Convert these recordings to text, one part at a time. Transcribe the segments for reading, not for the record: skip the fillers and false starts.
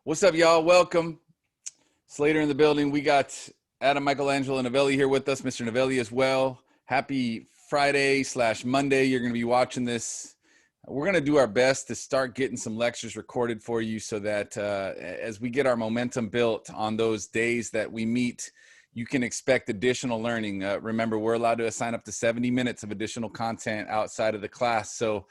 What's up, y'all? Welcome. Slater in the building. We got Adam Michelangelo Novelli here with us, Mr. Novelli as well. Happy Friday/Monday. You're going to be watching this. We're going to do our best to start getting some lectures recorded for you so that as we get our momentum built on those days that we meet, you can expect additional learning. Remember, we're allowed to assign up to 70 minutes of additional content outside of the class. So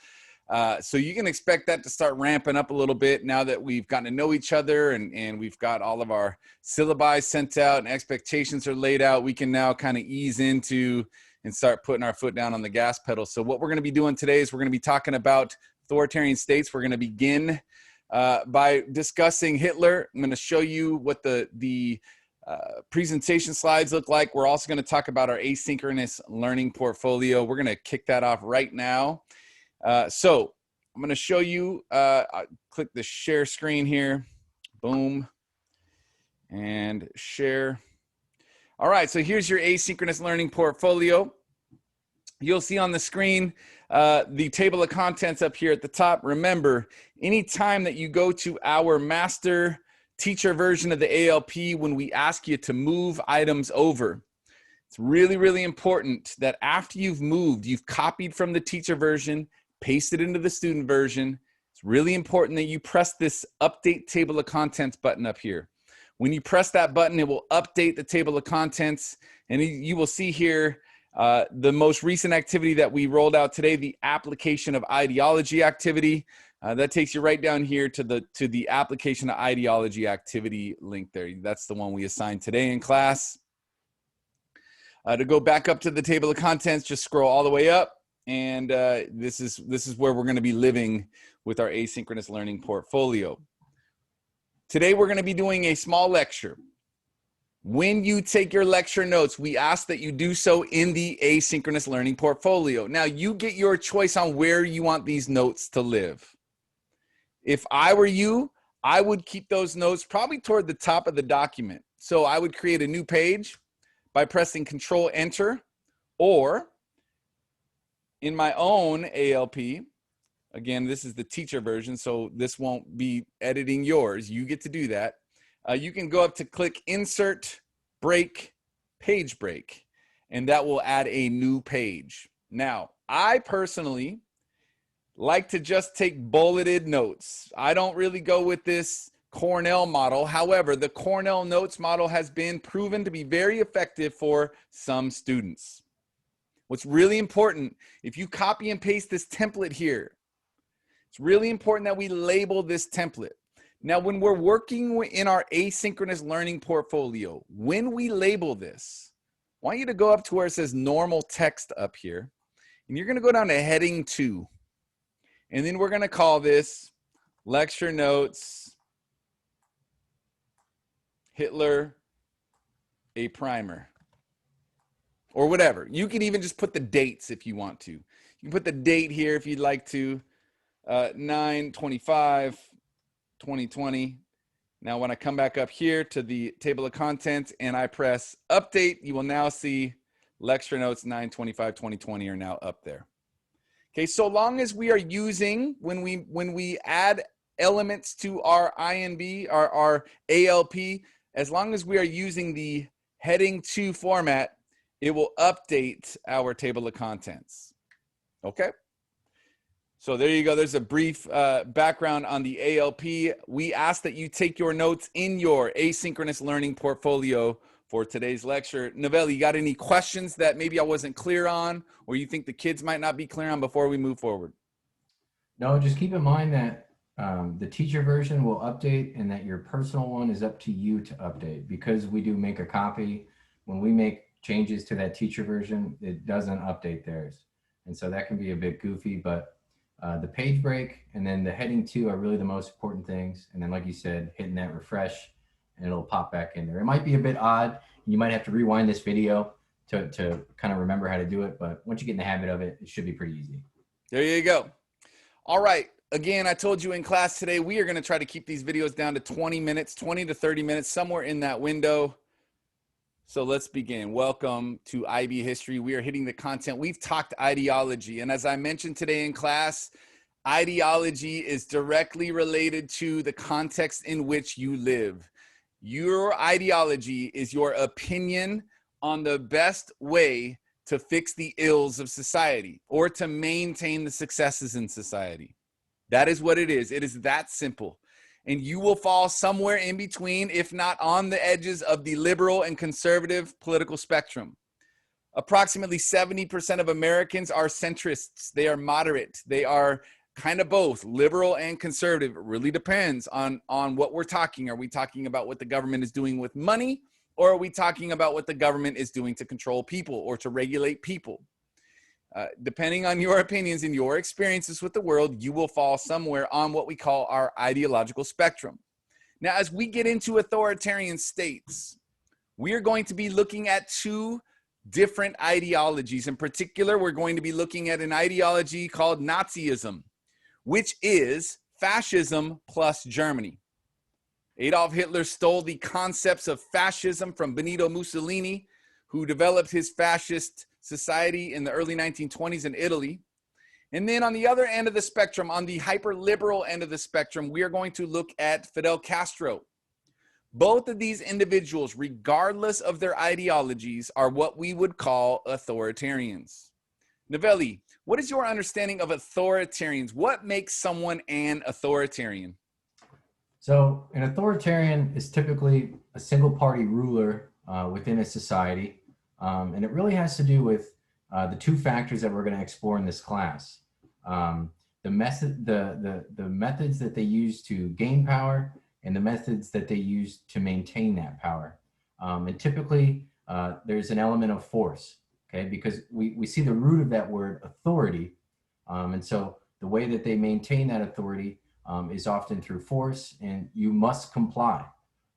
you can expect that to start ramping up a little bit now that we've gotten to know each other and we've got all of our syllabi sent out and expectations are laid out. We can now kind of ease into and start putting our foot down on the gas pedal. So what we're going to be doing today is we're going to be talking about authoritarian states. We're going to begin by discussing Hitler. I'm going to show you what the presentation slides look like. We're also going to talk about our asynchronous learning portfolio. We're going to kick that off right now. So I'm going to show you, click the share screen here, boom, and share. All right, so here's your asynchronous learning portfolio. You'll see on the screen the table of contents up here at the top. Remember, anytime that you go to our master teacher version of the ALP, when we ask you to move items over, it's really, really important that after you've moved, you've copied from the teacher version, pasted into the student version. It's really important that you press this update table of contents button up here. When you press that button, it will update the table of contents, and you will see here the most recent activity that we rolled out today, the application of ideology activity. That takes you right down here to the application of ideology activity link there. That's the one we assigned today in class. To go back up to the table of contents, just scroll all the way up. And this is where we're going to be living with our asynchronous learning portfolio. Today, we're going to be doing a small lecture. When you take your lecture notes, we ask that you do so in the asynchronous learning portfolio. Now, you get your choice on where you want these notes to live. If I were you, I would keep those notes probably toward the top of the document. So I would create a new page by pressing Control-Enter, or in my own ALP, again, this is the teacher version, so this won't be editing yours. You get to do that. You can go up to click Insert, Break, Page Break, and that will add a new page. Now, I personally like to just take bulleted notes. I don't really go with this Cornell model. However, the Cornell notes model has been proven to be very effective for some students. What's really important, if you copy and paste this template here, it's really important that we label this template. Now, when we're working in our asynchronous learning portfolio, when we label this, I want you to go up to where it says normal text up here, and you're going to go down to heading 2. And then we're going to call this lecture notes, Hitler, a primer. Or whatever. You can even just put the dates if you want to. You can put the date here if you'd like to. 9/25/2020. Now, when I come back up here to the table of contents and I press update, you will now see lecture notes 9/25/2020 are now up there. Okay, so long as we are using, when we add elements to our INB, our ALP, as long as we are using the heading 2 format, it will update our table of contents. Okay? So there you go. There's a brief background on the ALP. We ask that you take your notes in your asynchronous learning portfolio for today's lecture. Novelli, you got any questions that maybe I wasn't clear on, or you think the kids might not be clear on before we move forward? No, just keep in mind that the teacher version will update and that your personal one is up to you to update. Because we do make a copy, when we make changes to that teacher version, it doesn't update theirs. And so that can be a bit goofy, but the page break and then the heading 2 are really the most important things. And then, like you said, hitting that refresh and it'll pop back in there. It might be a bit odd. You might have to rewind this video to kind of remember how to do it. But once you get in the habit of it, it should be pretty easy. There you go. All right. Again, I told you in class today, we are going to try to keep these videos down to 20 minutes, 20 to 30 minutes, somewhere in that window. So let's begin. Welcome to IB History. We are hitting the content. We've talked ideology. And as I mentioned today in class, Ideology is directly related to the context in which you live. Your ideology is your opinion on the best way to fix the ills of society or to maintain the successes in society. That is what it is. It is that simple. And you will fall somewhere in between, if not on the edges of the liberal and conservative political spectrum. Approximately 70% of Americans are centrists. They are moderate. They are kind of both liberal and conservative. It really depends on what we're talking. Are we talking about what the government is doing with money, or are we talking about what the government is doing to control people or to regulate people? Depending on your opinions and your experiences with the world, you will fall somewhere on what we call our ideological spectrum. Now, as we get into authoritarian states, we are going to be looking at two different ideologies. In particular, we're going to be looking at an ideology called Nazism, which is fascism plus Germany. Adolf Hitler stole the concepts of fascism from Benito Mussolini, who developed his fascist society in the early 1920s in Italy. And then on the other end of the spectrum, on the hyper-liberal end of the spectrum, we are going to look at Fidel Castro. Both of these individuals, regardless of their ideologies, are what we would call authoritarians. Novelli, what is your understanding of authoritarians? What makes someone an authoritarian? So an authoritarian is typically a single party ruler within a society. And it really has to do with the two factors that we're going to explore in this class. The methods that they use to gain power and the methods that they use to maintain that power. And typically there's an element of force, okay? Because we see the root of that word authority. And so the way that they maintain that authority is often through force, and you must comply.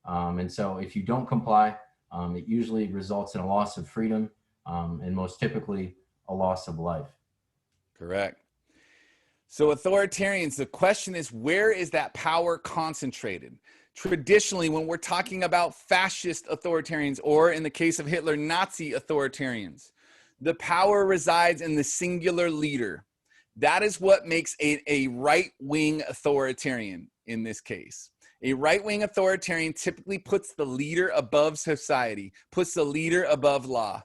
And so if you don't comply, it usually results in a loss of freedom, and most typically a loss of life. Correct. So authoritarians, the question is, where is that power concentrated? Traditionally, when we're talking about fascist authoritarians, or in the case of Hitler, Nazi authoritarians, the power resides in the singular leader. That is what makes a right-wing authoritarian in this case. A right-wing authoritarian typically puts the leader above society, puts the leader above law.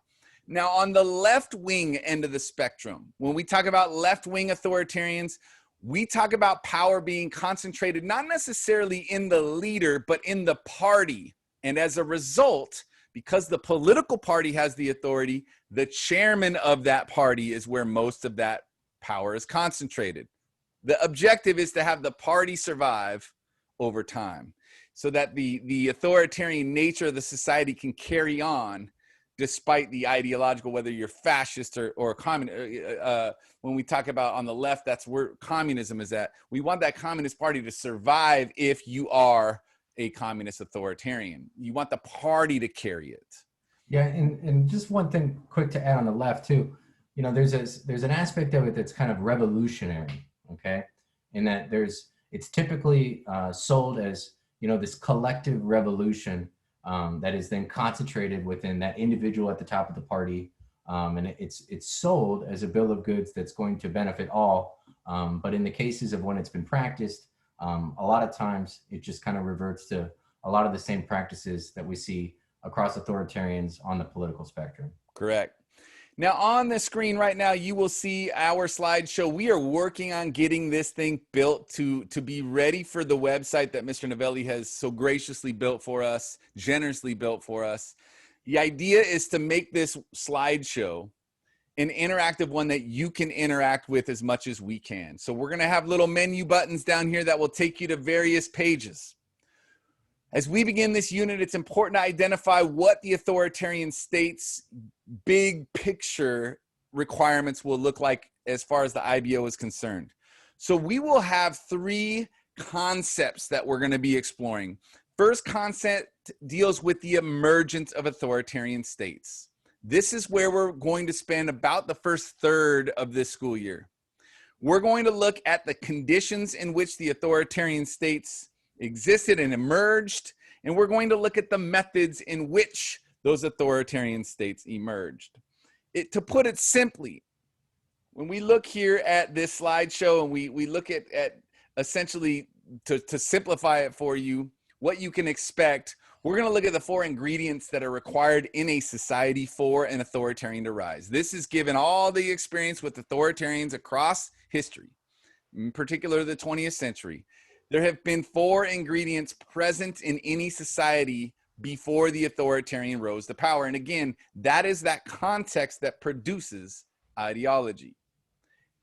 Now, on the left-wing end of the spectrum, when we talk about left-wing authoritarians, we talk about power being concentrated not necessarily in the leader, but in the party. And as a result, because the political party has the authority, the chairman of that party is where most of that power is concentrated. The objective is to have the party survive over time so that the authoritarian nature of the society can carry on despite the ideological, whether you're fascist or communist. When we talk about on the left, that's where communism is at. We want that communist party to survive if you are a communist authoritarian. You want the party to carry it. Yeah, and just one thing quick to add on the left too. You know, there's an aspect of it that's kind of revolutionary, okay? In that it's typically sold as, you know, this collective revolution that is then concentrated within that individual at the top of the party. And it's sold as a bill of goods that's going to benefit all. But in the cases of when it's been practiced, a lot of times it just kind of reverts to a lot of the same practices that we see across authoritarians on the political spectrum. Correct. Now on the screen right now, you will see our slideshow. We are working on getting this thing built to be ready for the website that Mr. Novelli has so graciously built for us, generously built for us. The idea is to make this slideshow an interactive one that you can interact with as much as we can. So we're going to have little menu buttons down here that will take you to various pages. As we begin this unit, it's important to identify what the authoritarian state's big picture requirements will look like as far as the IBO is concerned. So we will have three concepts that we're going to be exploring. First concept deals with the emergence of authoritarian states. This is where we're going to spend about the first third of this school year. We're going to look at the conditions in which the authoritarian states existed and emerged, and we're going to look at the methods in which those authoritarian states emerged. To put it simply, when we look here at this slideshow and we look at essentially, to simplify it for you, what you can expect, we're going to look at the 4 ingredients that are required in a society for an authoritarian to rise. This is given all the experience with authoritarians across history, in particular the 20th century. There have been 4 ingredients present in any society before the authoritarian rose to power. And again, that is that context that produces ideology.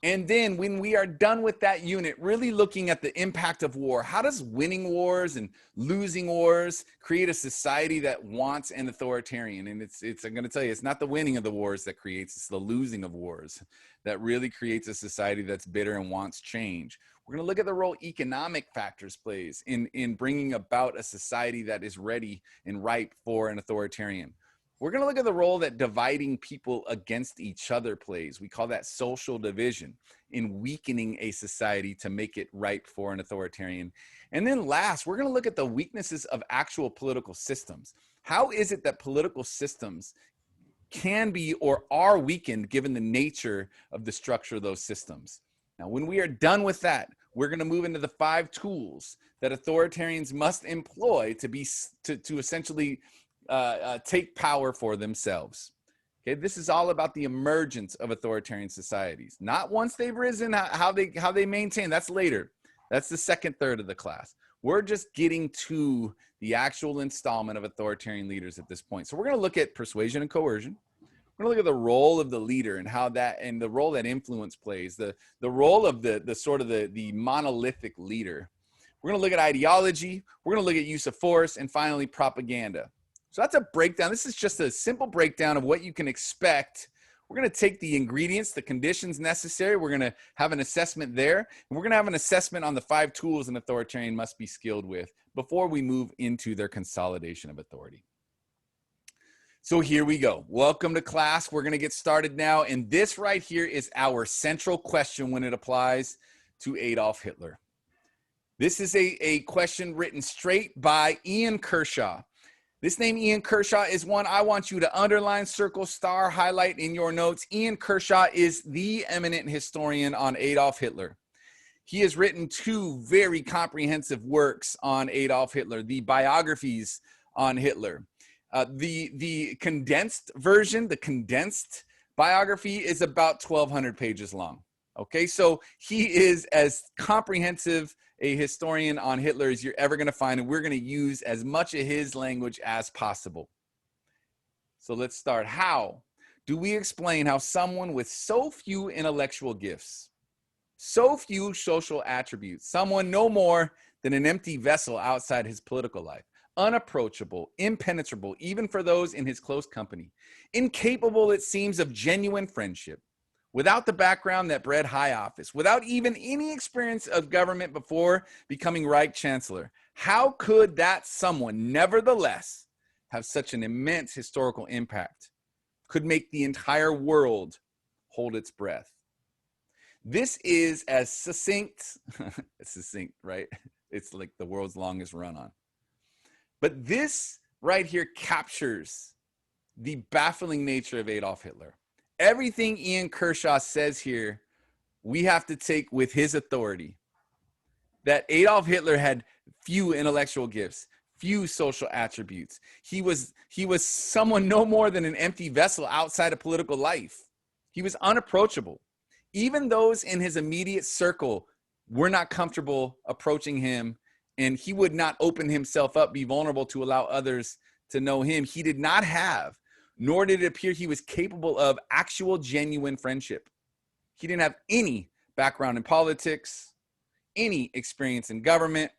And then when we are done with that unit, really looking at the impact of war, how does winning wars and losing wars create a society that wants an authoritarian? And I'm going to tell you, it's not the winning of the wars that creates, it's the losing of wars that really creates a society that's bitter and wants change. We're going to look at the role economic factors plays in bringing about a society that is ready and ripe for an authoritarian. We're going to look at the role that dividing people against each other plays. We call that social division, in weakening a society to make it ripe for an authoritarian. And then last, we're going to look at the weaknesses of actual political systems. How is it that political systems can be or are weakened given the nature of the structure of those systems? Now, when we are done with that, we're going to move into the 5 tools that authoritarians must employ to essentially take power for themselves. Okay, this is all about the emergence of authoritarian societies. Not once they've risen, how they maintain. That's later. That's the second third of the class. We're just getting to the actual installment of authoritarian leaders at this point. So we're going to look at persuasion and coercion. We're going to look at the role of the leader and how that, and the role that influence plays, the role of the sort of the monolithic leader. We're going to look at ideology. We're going to look at use of force, and finally propaganda. So that's a breakdown. This is just a simple breakdown of what you can expect. We're going to take the ingredients, the conditions necessary. We're going to have an assessment there. And we're going to have an assessment on the 5 tools an authoritarian must be skilled with before we move into their consolidation of authority. So here we go. Welcome to class. We're going to get started now. And this right here is our central question when it applies to Adolf Hitler. This is a question written straight by Ian Kershaw. This name, Ian Kershaw, is one I want you to underline, circle, star, highlight in your notes. Ian Kershaw is the eminent historian on Adolf Hitler. He has written 2 very comprehensive works on Adolf Hitler, the biographies on Hitler. The condensed version, the condensed biography, is about 1,200 pages long. Okay, so he is as comprehensive a historian on Hitler as you're ever going to find, and we're going to use as much of his language as possible. So let's start. How do we explain how someone with so few intellectual gifts, so few social attributes, someone no more than an empty vessel outside his political life, unapproachable, impenetrable, even for those in his close company, incapable, it seems, of genuine friendship, without the background that bred high office, without even any experience of government before becoming Reich Chancellor, how could that someone nevertheless have such an immense historical impact, could make the entire world hold its breath? This is as succinct, it's succinct, right? It's like the world's longest run-on. But this right here captures the baffling nature of Adolf Hitler. Everything Ian Kershaw says here, we have to take with his authority. That Adolf Hitler had few intellectual gifts, few social attributes. He was someone no more than an empty vessel outside of political life. He was unapproachable. Even those in his immediate circle were not comfortable approaching him, and he would not open himself up, be vulnerable to allow others to know him. He did not have, nor did it appear he was capable of, actual genuine friendship. He didn't have any background in politics, any experience in government,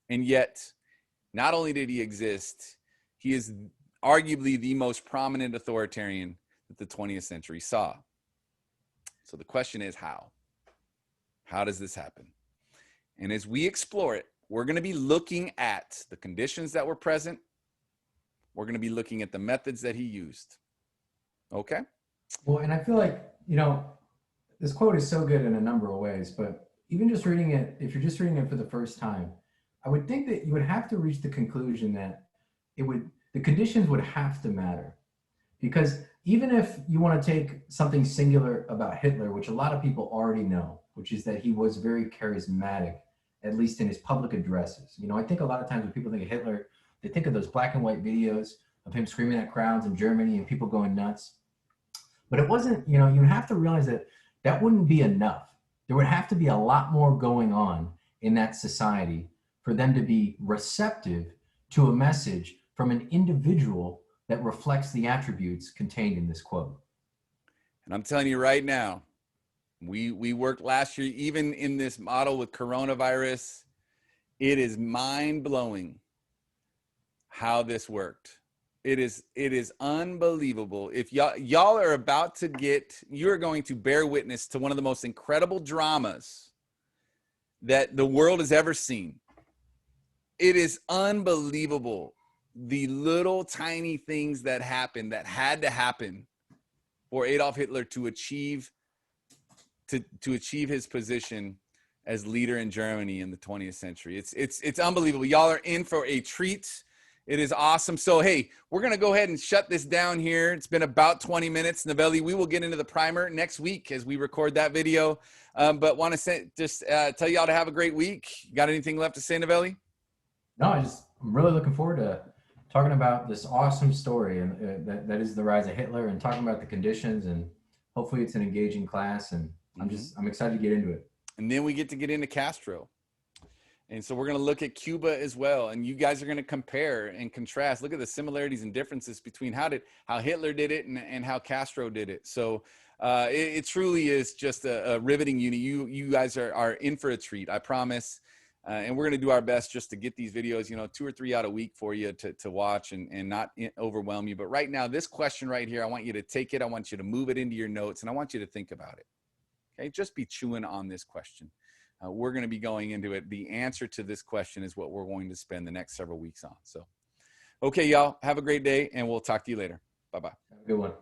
and yet not only did he exist, he is arguably the most prominent authoritarian that the 20th century saw. So the question is how? How does this happen? And as we explore it, we're going to be looking at the conditions that were present. We're going to be looking at the methods that he used. Okay? Well, and I feel like, this quote is so good in a number of ways, but even just reading it, if you're just reading it for the first time, I would think that you would have to reach the conclusion that the conditions would have to matter. Because even if you want to take something singular about Hitler, which a lot of people already know, which is that he was very charismatic, at least in his public addresses. You know, I think a lot of times when people think of Hitler, they think of those black and white videos of him screaming at crowds in Germany and people going nuts. But it wasn't, you know, you have to realize that that wouldn't be enough. There would have to be a lot more going on in that society for them to be receptive to a message from an individual that reflects the attributes contained in this quote. And I'm telling you right now, we worked last year, even in this model with coronavirus, it is mind-blowing how this worked. It is unbelievable. If y'all are about to you're going to bear witness to one of the most incredible dramas that the world has ever seen. It is unbelievable. The little tiny things that happened, that had to happen for Adolf Hitler to achieve his position as leader in Germany in the 20th century. It's unbelievable. Y'all are in for a treat. It is awesome. So, hey, we're going to go ahead and shut this down here. It's been about 20 minutes. Novelli, we will get into the primer next week as we record that video. But want to tell y'all to have a great week. Got anything left to say, Novelli? No, I'm really looking forward to talking about this awesome story, and that is the rise of Hitler, and talking about the conditions, and hopefully it's an engaging class, and I'm excited to get into it. And then we get into Castro. And so we're going to look at Cuba as well. And you guys are going to compare and contrast. Look at the similarities and differences between how Hitler did it and how Castro did it. So it truly is just a riveting unit. You guys are in for a treat, I promise. And we're going to do our best just to get these videos, 2 or 3 out a week for you to watch and not overwhelm you. But right now, this question right here, I want you to take it. I want you to move it into your notes, and I want you to think about it. Okay, just be chewing on this question. We're going to be going into it. The answer to this question is what we're going to spend the next several weeks on. So, okay, y'all, have a great day, and we'll talk to you later. Bye-bye. Have a good one.